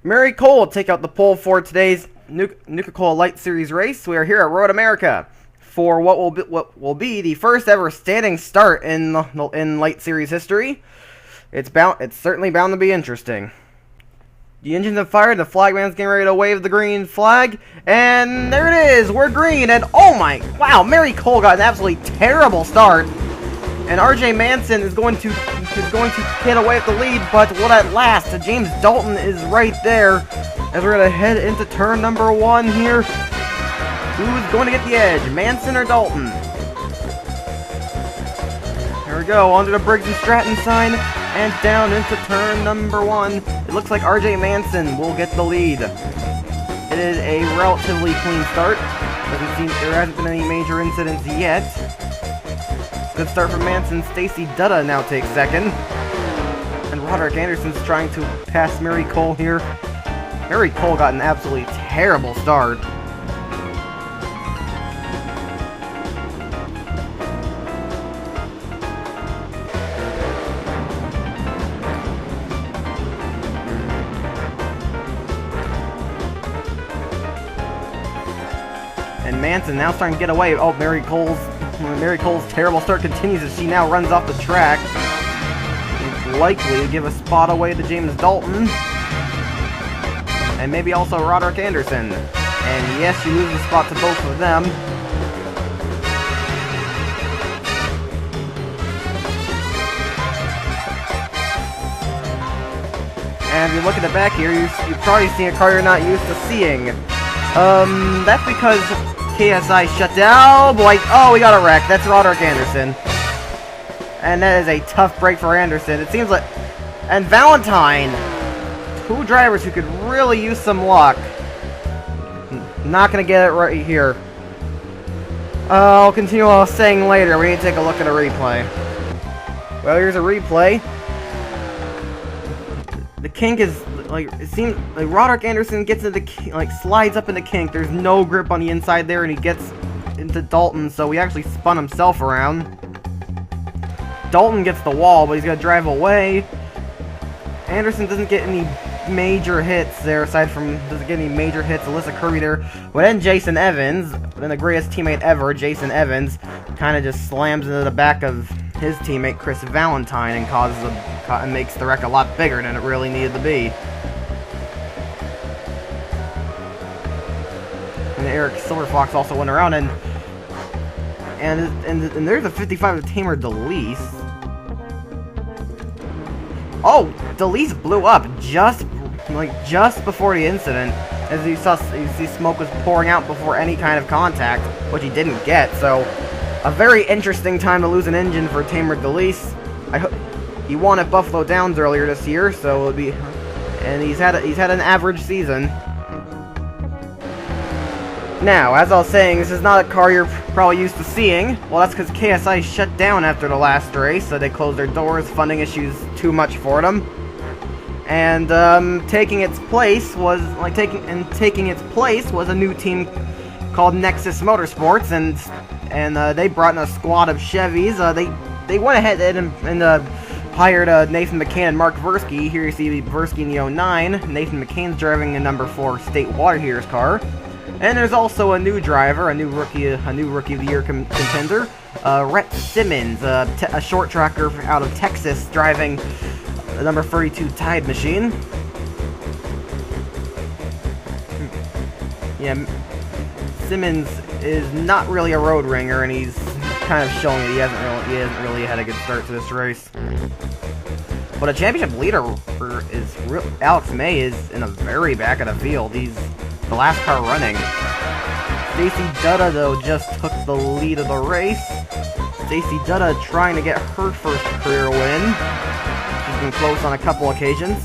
Mary Cole will take out the pole for today's Nuka Light Series race. We are here at Road America for what will be the first ever standing start in Light Series history. It's certainly bound to be interesting. The engines have fired, the flagman's getting ready to wave the green flag, and there it is, we're green, and oh my, wow, Mary Cole got an absolutely terrible start, and RJ Manson is going to hit away at the lead, but will that last? James Dalton is right there, as we're going to head into turn number 1 here. Who's going to get the edge, Manson or Dalton? There we go, under the Briggs & Stratton sign, and down into turn number 1. It looks like RJ Manson will get the lead. It is a relatively clean start. There hasn't been any major incidents yet. Good start from Manson. Stacy Dutta now takes second. And Roderick Anderson's trying to pass Mary Cole here. Mary Cole got an absolutely terrible start. And Manson now starting to get away. Oh, Mary Cole's terrible start continues as she now runs off the track. It's likely to give a spot away to James Dalton. And maybe also Roderick Anderson. And yes, she loses a spot to both of them. And if you look at the back here, you've probably seen a car you're not used to seeing. That's because KSI shut down. Oh boy, oh, we got a wreck. That's Roderick Anderson. And that is a tough break for Anderson. It seems like... And Valentine. Two drivers who could really use some luck. Not going to get it right here. I'll continue what I was saying later. We need to take a look at a replay. Well, here's a replay. The kink is... it seems like Roderick Anderson gets into the slides up in the kink. There's no grip on the inside there, and he gets into Dalton, so he actually spun himself around. Dalton gets the wall, but he's gonna drive away. Anderson doesn't get any major hits there, doesn't get any major hits. Alyssa Kirby there, but then Jason Evans, then the greatest teammate ever, Jason Evans, kind of just slams into the back of his teammate Chris Valentine and makes the wreck a lot bigger than it really needed to be. And Eric Silverfox also went around, and there's a 55 to Tamer DeLeese. Oh, DeLeese blew up just before the incident, as you see smoke was pouring out before any kind of contact, which he didn't get. So, a very interesting time to lose an engine for Tamer DeLeese. He won at Buffalo Downs earlier this year, so it'll be, and he's had an average season. Now, as I was saying, this is not a car you're probably used to seeing. Well, that's because KSI shut down after the last race, so they closed their doors, funding issues too much for them. And taking its place was a new team called Nexus Motorsports, and they brought in a squad of Chevys. They went ahead and hired Nathan McCann and Mark Versky. Here you see Versky in the 09. Nathan McCann's driving the number 4 State Water Heaters car. And there's also a new driver, a new rookie of the year contender, Rhett Simmons, a short tracker out of Texas, driving the number 32 Tide machine. Yeah, Simmons is not really a road ringer, and he's kind of showing that he hasn't really had a good start to this race. But a championship leader Alex May is in the very back of the field. He's the last car running. Stacy Dutta, though, just took the lead of the race. Stacy Dutta trying to get her first career win. She's been close on a couple occasions.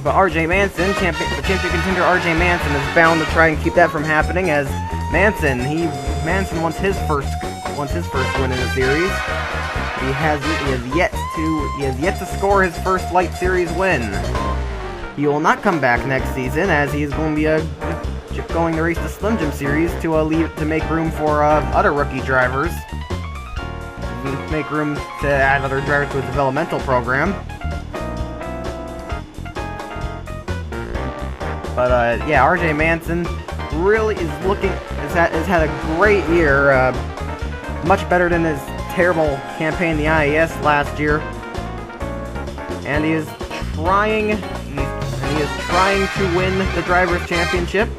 But RJ Manson, the championship contender RJ Manson, is bound to try and keep that from happening, as Manson wants his first win in the series. He has yet to score his first Light Series win. He will not come back next season, as he is going to be going to race the Slim Jim Series to make room for other rookie drivers. Make room to add other drivers to a developmental program. But yeah, RJ Manson really is has had a great year, much better than his terrible campaign in the IAS last year. And he is trying to win the Drivers' Championship.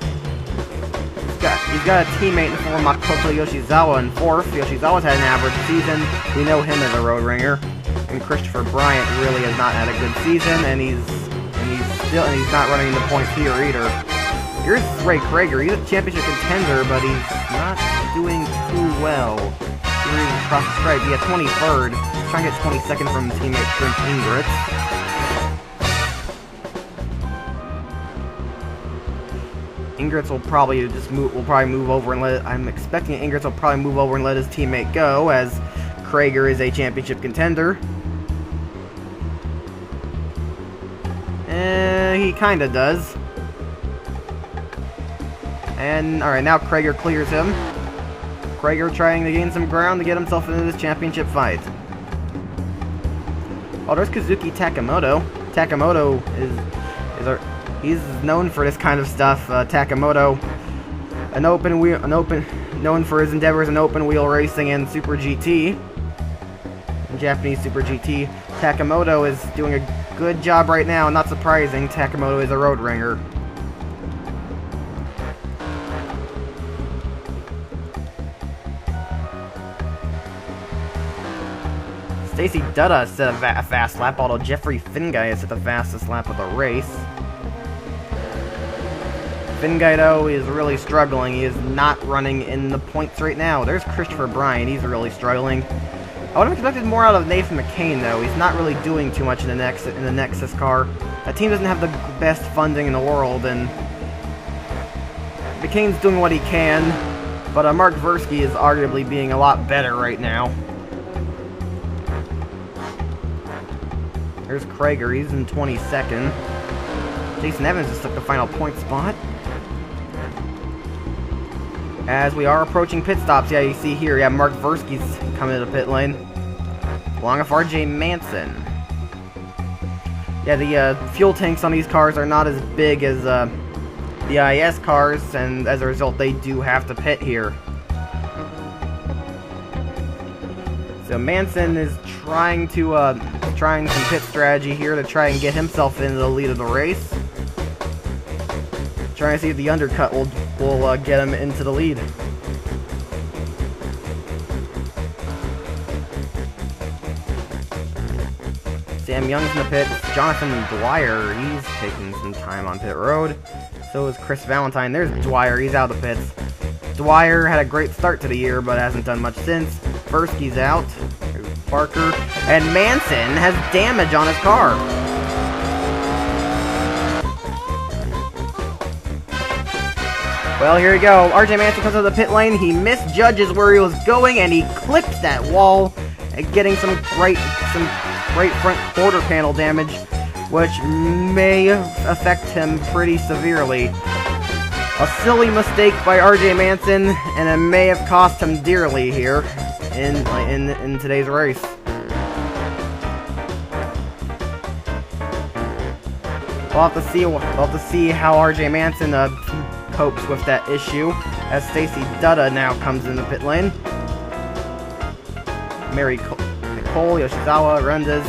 He's got a teammate in the form of Makoto Yoshizawa in 4th. Yoshizawa's had an average season. We know him as a road ringer. And Christopher Bryant really has not had a good season, and he's not running the points here either. Here's Ray Krager. He's a championship contender, but he's not doing too well. Here he's across the stripe. Yeah, 23rd. He's trying to get 22nd from teammate Shrimp Ingrid. Ingritz will probably move over and I'm expecting Ingritz will probably move over and let his teammate go, as Krager is a championship contender. He kinda does. And alright, now Krager clears him. Krager trying to gain some ground to get himself into this championship fight. Oh, there's Kazuki Takamoto. Takamoto he's known for this kind of stuff. Takamoto, known for his endeavors in open wheel racing and Super GT, Japanese Super GT. Takamoto is doing a good job right now. Not surprising, Takamoto is a road ringer. Stacy Dutta set a fast lap, although Jeffrey Finguy has set the fastest lap of the race. Finguy, though, is really struggling. He is not running in the points right now. There's Christopher Bryan. He's really struggling. I would have expected more out of Nathan McCain, though. He's not really doing too much in the Nexus car. That team doesn't have the best funding in the world, and McCain's doing what he can, but Mark Versky is arguably being a lot better right now. There's Krager. He's in 22nd. Jason Evans just took the final point spot. As we are approaching pit stops, yeah, you see here, yeah, Mark Versky's coming to the pit lane, along with RJ Manson. Yeah, the fuel tanks on these cars are not as big as the IS cars, and as a result, they do have to pit here. So Manson is trying some pit strategy here to try and get himself into the lead of the race. Trying to see if the undercut will get him into the lead. Sam Young's in the pits. Jonathan Dwyer, he's taking some time on pit road. So is Chris Valentine. There's Dwyer, he's out of the pits. Dwyer had a great start to the year, but hasn't done much since. Versky's out. There's Parker. And Manson has damage on his car. Well, here we go. RJ Manson comes out of the pit lane. He misjudges where he was going, and he clips that wall, getting some right front quarter panel damage, which may affect him pretty severely. A silly mistake by RJ Manson, and it may have cost him dearly here in today's race. We'll have to see how RJ Manson copes with that issue, as Stacy Dutta now comes in the pit lane. Nicole, Yoshizawa, Rendez.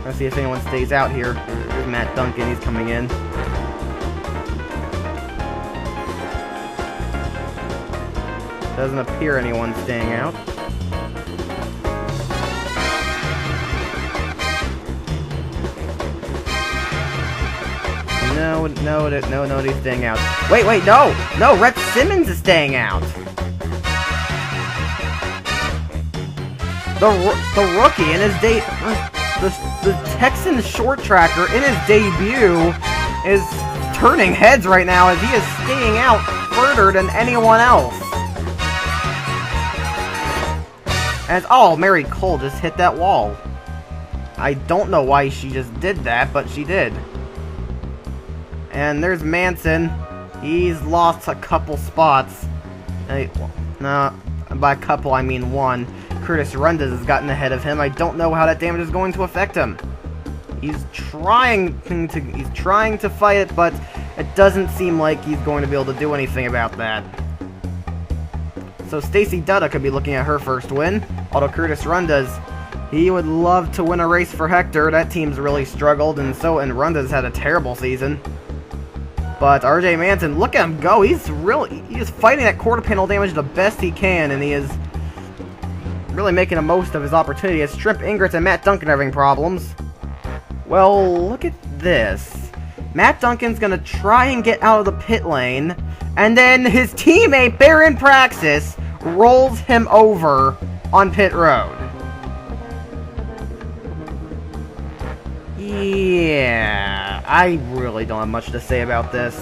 Let's see if anyone stays out here. There's Matt Duncan, he's coming in. Doesn't appear anyone staying out. Nobody's staying out. Wait, no, Rhett Simmons is staying out. The rookie in his the Texan short tracker in his debut is turning heads right now, as he is staying out further than anyone else. As Mary Cole just hit that wall. I don't know why she just did that, but she did. And there's Manson. He's lost a couple spots. No, by a couple I mean one. Curtis Rendez has gotten ahead of him. I don't know how that damage is going to affect him. He's trying to fight it, but it doesn't seem like he's going to be able to do anything about that. So Stacy Dutta could be looking at her first win. Although Curtis Rundas, he would love to win a race for Hector. That team's really struggled, and Rundas had a terrible season. But RJ Manson, look at him go. He is fighting that quarter panel damage the best he can, and he is really making the most of his opportunity, as Shrimp Ingress and Matt Duncan are having problems. Well, look at this. Matt Duncan's gonna try and get out of the pit lane, and then his teammate, Baron Praxis, rolls him over on pit road. Yeah, I really don't have much to say about this.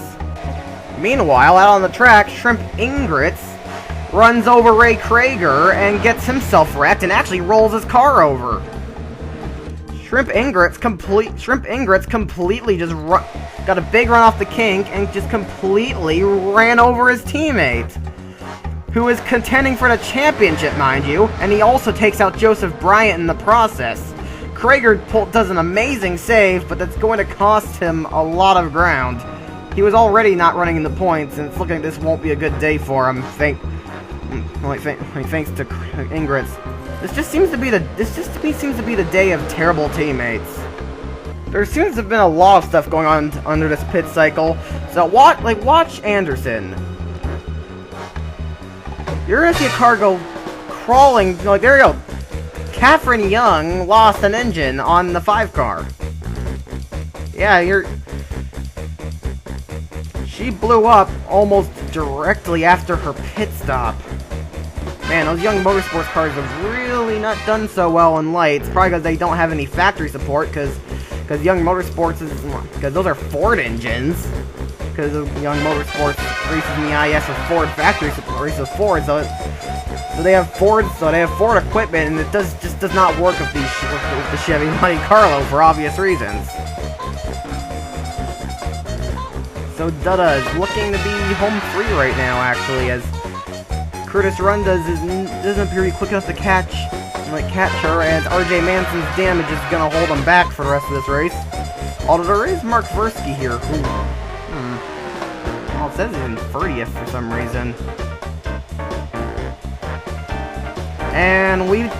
Meanwhile, out on the track, Shrimp Ingress runs over Ray Krager and gets himself wrecked and actually rolls his car over. Shrimp Ingress completely just got a big run off the kink and just completely ran over his teammate, who is contending for the championship, mind you, and he also takes out Joseph Bryant in the process. Krager does an amazing save, but that's going to cost him a lot of ground. He was already not running in the points, and it's looking like this won't be a good day for him. Thanks to Ingress. This just seems to be the day of terrible teammates. There seems to have been a lot of stuff going on under this pit cycle. So watch Anderson. You're gonna see a car go crawling. Like, there you go. Catherine Young lost an engine on the 5 car. Yeah, she blew up almost directly after her pit stop. Man, those Young Motorsports cars have really not done so well in lights. Probably because they don't have any factory support, because Young Motorsports because those are Ford engines. Because Young Motorsports races in the IS with Ford factory support, races with Ford, so they have Ford equipment, and it just does not work with the Chevy Monte Carlo for obvious reasons. So Dutta is looking to be home free right now, actually, as Curtis Rundas doesn't appear to be quick enough to catch her, and RJ Manson's damage is gonna hold him back for the rest of this race. Although there is Mark Versky here, who well, it says he's in 30th for some reason. And we've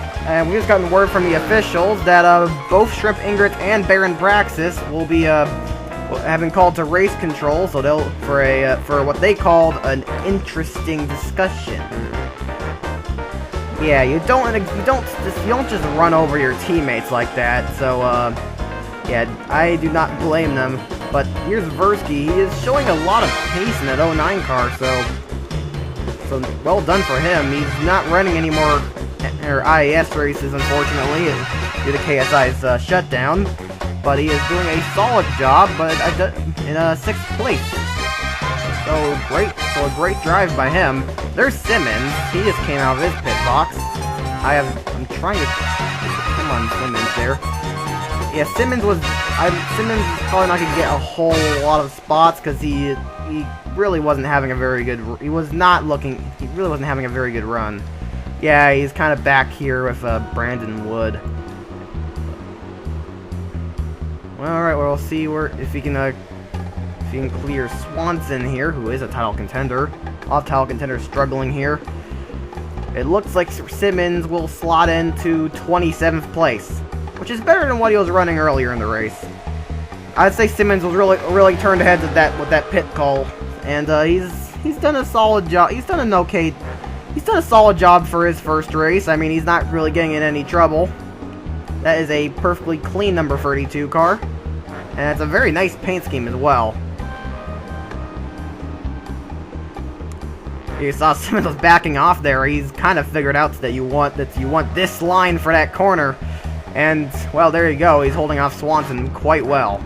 just gotten word from the officials that both Shrimp Ingress and Baron Praxis will be have been called to race control, so they'll for what they called an interesting discussion. Yeah, you don't just run over your teammates like that. So yeah, I do not blame them. But here's Versky. He is showing a lot of pace in that 09 car, so well done for him. He's not running any more IAS races, unfortunately, due to KSI's shutdown. But he is doing a solid job, but in 6th place. So a great drive by him. There's Simmons. He just came out of his pit box. I'm trying to come on Simmons there. Yeah, Simmons is probably not gonna get a whole lot of spots because he really wasn't having a very good. He really wasn't having a very good run. Yeah, he's kind of back here with Brandon Wood. Well, all right, well, we'll see if he can clear Swanson here, who is a title contender. Off-title contender struggling here. It looks like Simmons will slot into 27th place, which is better than what he was running earlier in the race. I'd say Simmons was really turned ahead with that pit call, and he's done a solid job. He's done a solid job for his first race. I mean, he's not really getting in any trouble. That is a perfectly clean number 32 car, and it's a very nice paint scheme as well. You saw Simmons was backing off there. He's kind of figured out that you want this line for that corner, and well, there you go. He's holding off Swanson quite well.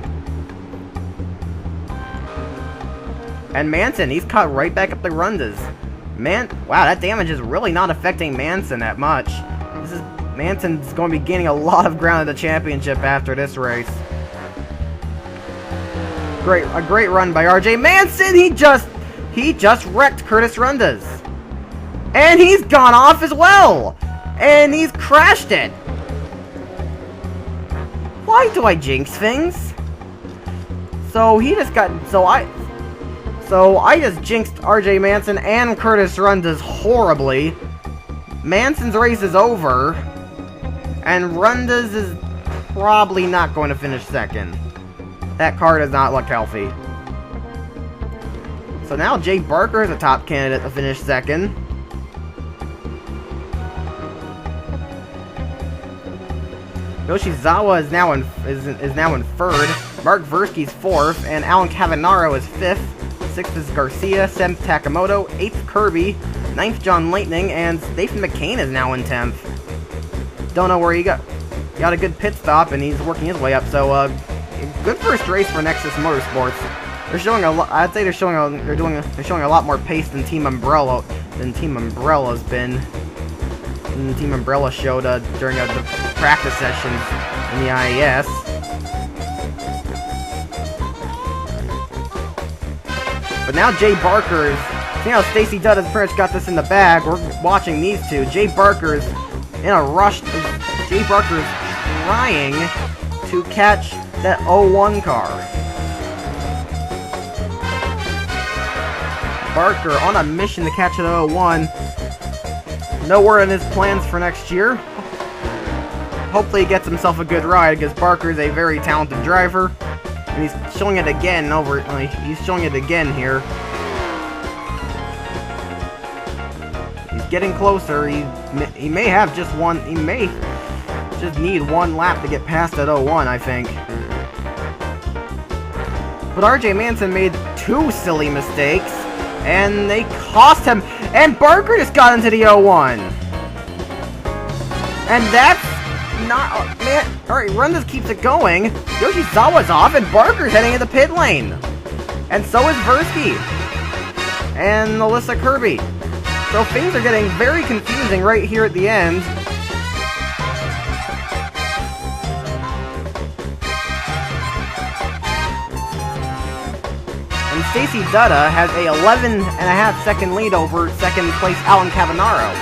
And Manson, he's caught right back up the Rundas. Wow, that damage is really not affecting Manson that much. Manson's going to be gaining a lot of ground in the championship after this race. A great run by RJ Manson. He just wrecked Curtis Rundas. And he's gone off as well. And he's crashed it. Why do I jinx things? So he just got So I just jinxed RJ Manson and Curtis Rundas horribly. Manson's race is over, and Rundas is probably not going to finish second. That car does not look healthy. So now Jay Barker is a top candidate to finish second. Yoshizawa is now in third. Mark Versky's fourth, and Alan Cavanaro is fifth. Sixth is Garcia, seventh Takamoto, eighth Kirby, ninth John Lightning, and Nathan McCain is now in 10th. Don't know where he got a good pit stop, and he's working his way up. So good first race for Nexus Motorsports. They're showing a lot. I'd say they're showing a lot more pace than Team Umbrella's been. And Team Umbrella showed during the practice sessions in the IAS. But now Jay Barker's, see how Stacy Dutta's pretty much got this in the bag. We're watching these two. Jay Barker's in a rush. Jay Barker's trying to catch that 01 car. Barker on a mission to catch that 01. No word on his plans for next year. Hopefully he gets himself a good ride, because Barker is a very talented driver. And he's showing it again he's showing it again here. He's getting closer. He may have just one. He may just need one lap to get past that 01, I think. But RJ Manson made two silly mistakes, and they cost him. And Barker just got into the 01. And that's not... man, alright, Rundas keeps it going. Yoshizawa's off, and Barker's heading into the pit lane. And so is Versky. And Alyssa Kirby. So things are getting very confusing right here at the end. And Stacy Dutta has a 11.5 second lead over second place Alan Cavanaro.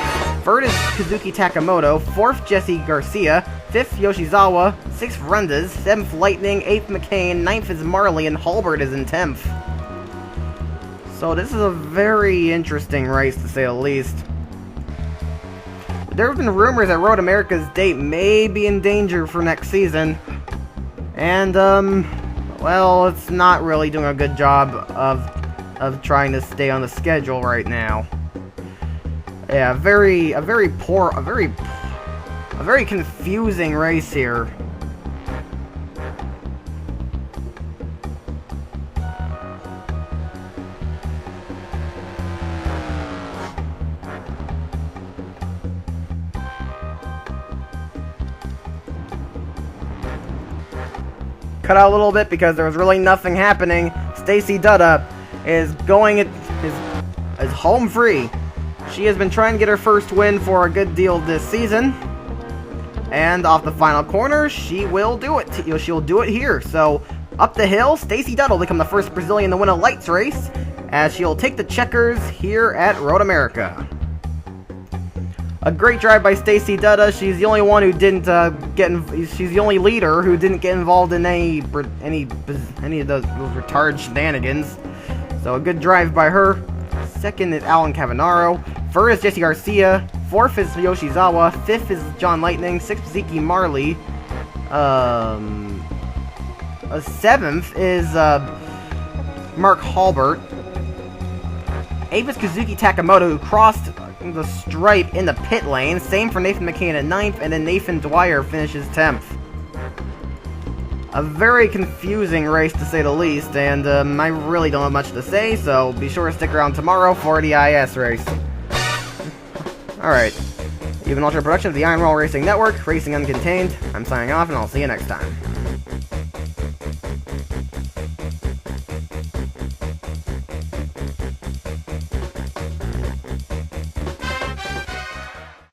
Third is Kazuki Takamoto, fourth Jesse Garcia, fifth Yoshizawa, sixth Rundas, seventh Lightning, eighth McCain, ninth is Marley, and Halbert is in 10th. So this is a very interesting race, to say the least. There have been rumors that Road America's date may be in danger for next season. And, well, it's not really doing a good job of trying to stay on the schedule right now. Yeah, a very confusing race here. Cut out a little bit because there was really nothing happening. Stacy Dutta is home free. She has been trying to get her first win for a good deal this season. And off the final corner, she will do it. She'll do it here. So, up the hill, Stacy Dutta will become the first Brazilian to win a lights race, as she'll take the checkers here at Road America. A great drive by Stacy Dutta. She's the only one who didn't she's the only leader who didn't get involved in any of those retarded shenanigans. So a good drive by her. Second is Alan Cavanaro. Third is Jesse Garcia. Fourth is Yoshizawa. Fifth is John Lightning. Sixth, Zeke Marley. Seventh is Mark Halbert. Eighth is Kazuki Takamoto, who crossed the stripe in the pit lane. Same for Nathan McCain at 9th, and then Nathan Dwyer finishes 10th. A very confusing race, to say the least, and I really don't have much to say, so be sure to stick around tomorrow for the IS race. Alright, you've been watching a production of the INORL Racing Network, Racing Uncontained. I'm signing off, and I'll see you next time.